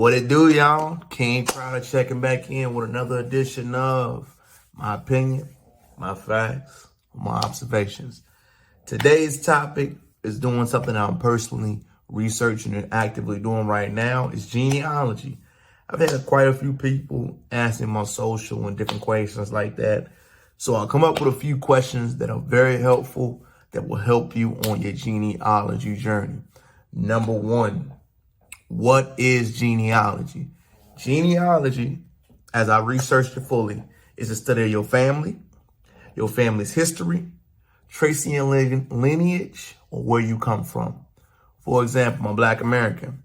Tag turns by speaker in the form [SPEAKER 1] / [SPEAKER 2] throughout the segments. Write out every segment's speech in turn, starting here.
[SPEAKER 1] What it do, y'all? King Crowder checking back in with another edition of my opinion, my facts, my observations. Today's topic is doing something I'm personally researching and actively doing right now. Is genealogy. I've had quite a few people asking my social and different questions like that. So I'll come up with a few questions that are very helpful that will help you on your genealogy journey. Number one, what is genealogy? Genealogy, as I researched it fully, is a study of your family's history, tracing your lineage, or where you come from. For example, I'm a Black American.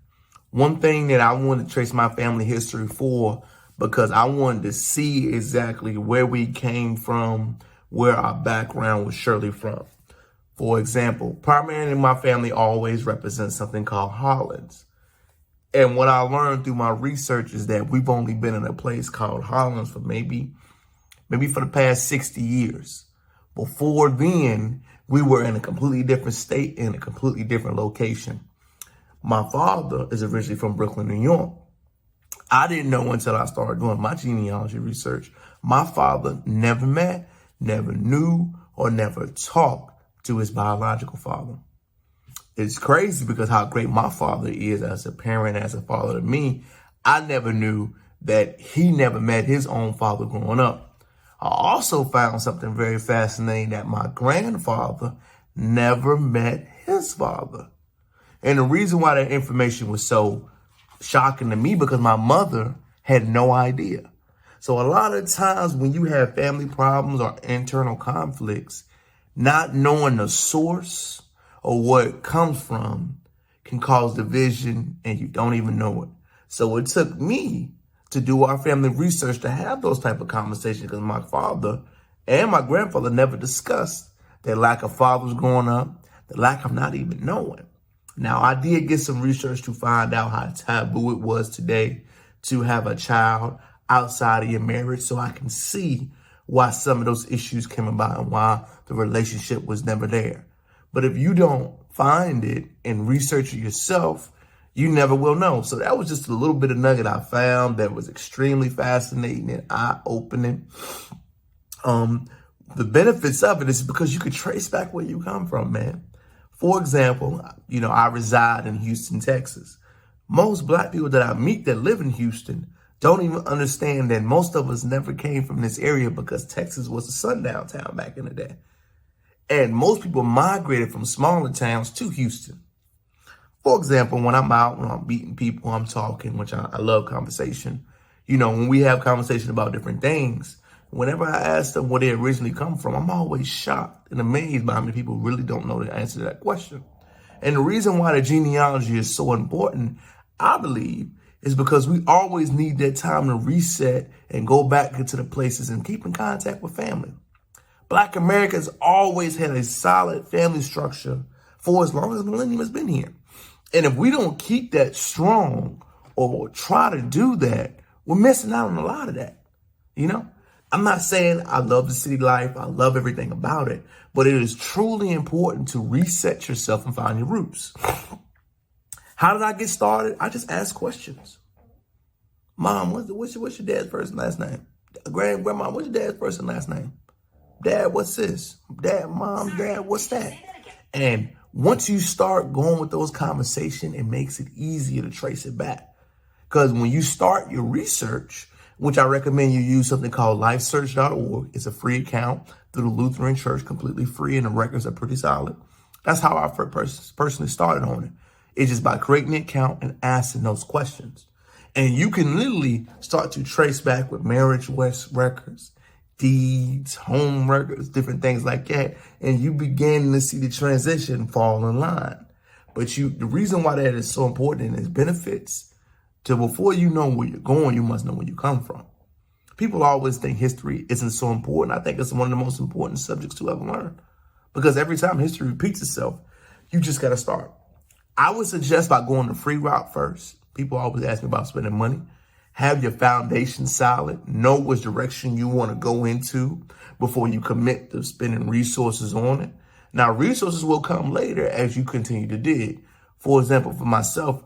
[SPEAKER 1] One thing that I wanted to trace my family history for, because I wanted to see exactly where we came from, where our background was surely from. For example, primarily my family always represents something called Hollands. And what I learned through my research is that we've only been in a place called Hollands for maybe for the past 60 years. Before then, we were in a completely different state, in a completely different location. My father is originally from Brooklyn, New York. I didn't know until I started doing my genealogy research. My father never met, never knew, or never talked to his biological father. It's crazy because how great my father is as a parent, as a father to me. I never knew that he never met his own father growing up. I also found something very fascinating, that my grandfather never met his father. And the reason why that information was so shocking to me, because my mother had no idea. So a lot of times when you have family problems or internal conflicts, not knowing the source or where it comes from can cause division, and you don't even know it. So it took me to do our family research to have those type of conversations, because my father and my grandfather never discussed their lack of fathers growing up, the lack of not even knowing. Now, I did get some research to find out how taboo it was today to have a child outside of your marriage, so I can see why some of those issues came about and why the relationship was never there. But if you don't find it and research it yourself, you never will know. So that was just a little bit of nugget I found that was extremely fascinating and eye-opening. The benefits of it is because you could trace back where you come from, man. For example, I reside in Houston, Texas. Most Black people that I meet that live in Houston don't even understand that most of us never came from this area, because Texas was a sundown town back in the day. And most people migrated from smaller towns to Houston. For example, when I'm out, when I'm meeting people, I'm talking, which I love conversation. When we have conversation about different things, whenever I ask them where they originally come from, I'm always shocked and amazed by how many people really don't know the answer to that question. And the reason why the genealogy is so important, I believe, is because we always need that time to reset and go back into the places and keep in contact with family. Black Americans always had a solid family structure for as long as the millennium has been here. And if we don't keep that strong or try to do that, we're missing out on a lot of that. I'm not saying I love the city life, I love everything about it, but it is truly important to reset yourself and find your roots. How did I get started? I just asked questions. Mom, what's your dad's first and last name? Grandma, what's your dad's first and last name? Dad, what's this? Mom, Dad, what's that? And once you start going with those conversations, it makes it easier to trace it back. Because when you start your research, which I recommend you use something called lifesearch.org. It's a free account through the Lutheran Church, completely free, and the records are pretty solid. That's how I personally started on it. It's just by creating an account and asking those questions. And you can literally start to trace back with marriage records, deeds, home records, different things like that. And you begin to see the transition fall in line. But the reason why that is so important is benefits. So before you know where you're going, you must know where you come from. People always think history isn't so important. I think it's one of the most important subjects to ever learn, because every time history repeats itself, you just got to start. I would suggest by going the free route first. People always ask me about spending money. Have your foundation solid. Know which direction you want to go into before you commit to spending resources on it. Now, resources will come later as you continue to dig. For example, for myself,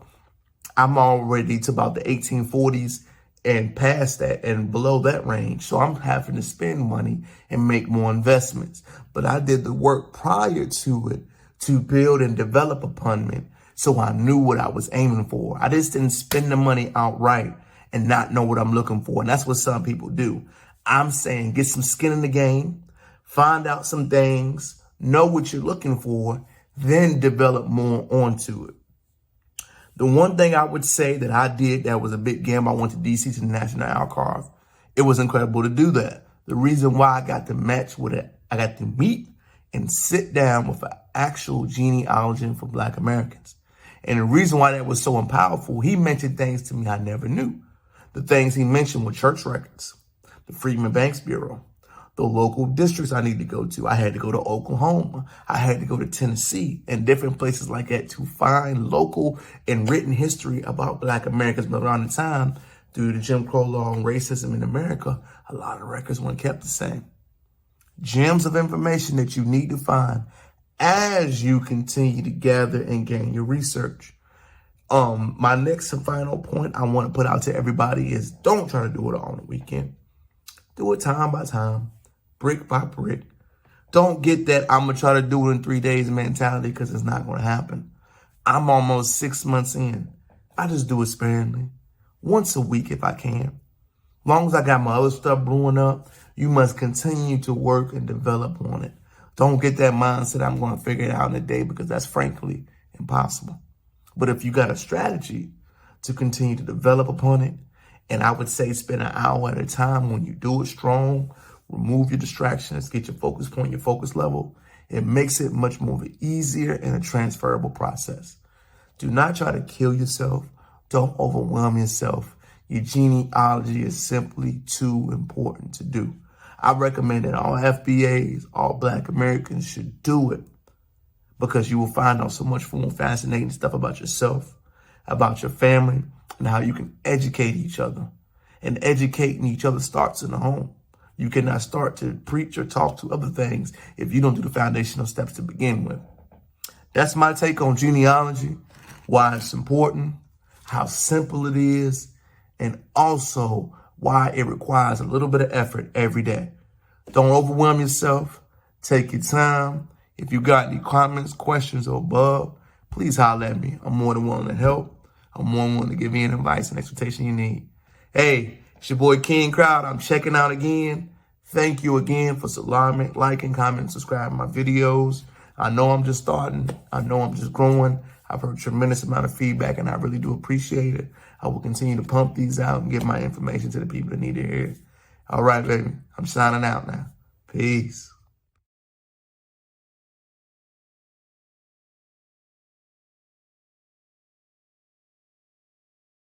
[SPEAKER 1] I'm already to about the 1840s and past that and below that range. So I'm having to spend money and make more investments. But I did the work prior to it to build and develop upon it. So I knew what I was aiming for. I just didn't spend the money outright and not know what I'm looking for. And that's what some people do. I'm saying get some skin in the game, find out some things, know what you're looking for, then develop more onto it. The one thing I would say that I did that was a big gamble, I went to DC to the National Archives. It was incredible to do that. The reason why I got to match with it, I got to meet and sit down with an actual genealogy for Black Americans. And the reason why that was so powerful, he mentioned things to me I never knew. The things he mentioned were church records, the Freedmen Banks Bureau, the local districts I need to go to. I had to go to Oklahoma. I had to go to Tennessee and different places like that to find local and written history about Black Americans. But around the time, through the Jim Crow law and racism in America, a lot of records weren't kept the same. Gems of information that you need to find as you continue to gather and gain your research. My next and final point I want to put out to everybody is don't try to do it all on the weekend. Do it time by time, brick by brick. Don't get that I'm going to try to do it in 3 days mentality, because it's not going to happen. I'm almost 6 months in. I just do it sparingly, once a week if I can. Long as I got my other stuff brewing up, you must continue to work and develop on it. Don't get that mindset I'm going to figure it out in a day, because that's frankly impossible. But if you got a strategy to continue to develop upon it, and I would say spend an hour at a time when you do it strong, remove your distractions, get your focus point, your focus level, it makes it much more of an easier and a transferable process. Do not try to kill yourself. Don't overwhelm yourself. Your genealogy is simply too important to do. I recommend that all FBAs, all Black Americans should do it, because you will find out so much more fascinating stuff about yourself, about your family, and how you can educate each other. And educating each other starts in the home. You cannot start to preach or talk to other things if you don't do the foundational steps to begin with. That's my take on genealogy, why it's important, how simple it is, and also why it requires a little bit of effort every day. Don't overwhelm yourself. Take your time. If you got any comments, questions, or above, please holler at me. I'm more than willing to help. I'm more than willing to give you any advice and expectation you need. Hey, it's your boy King Crowd. I'm checking out again. Thank you again for liking, commenting, subscribing my videos. I know I'm just starting. I know I'm just growing. I've heard a tremendous amount of feedback, and I really do appreciate it. I will continue to pump these out and give my information to the people that need to hear it. All right, baby. I'm signing out now. Peace.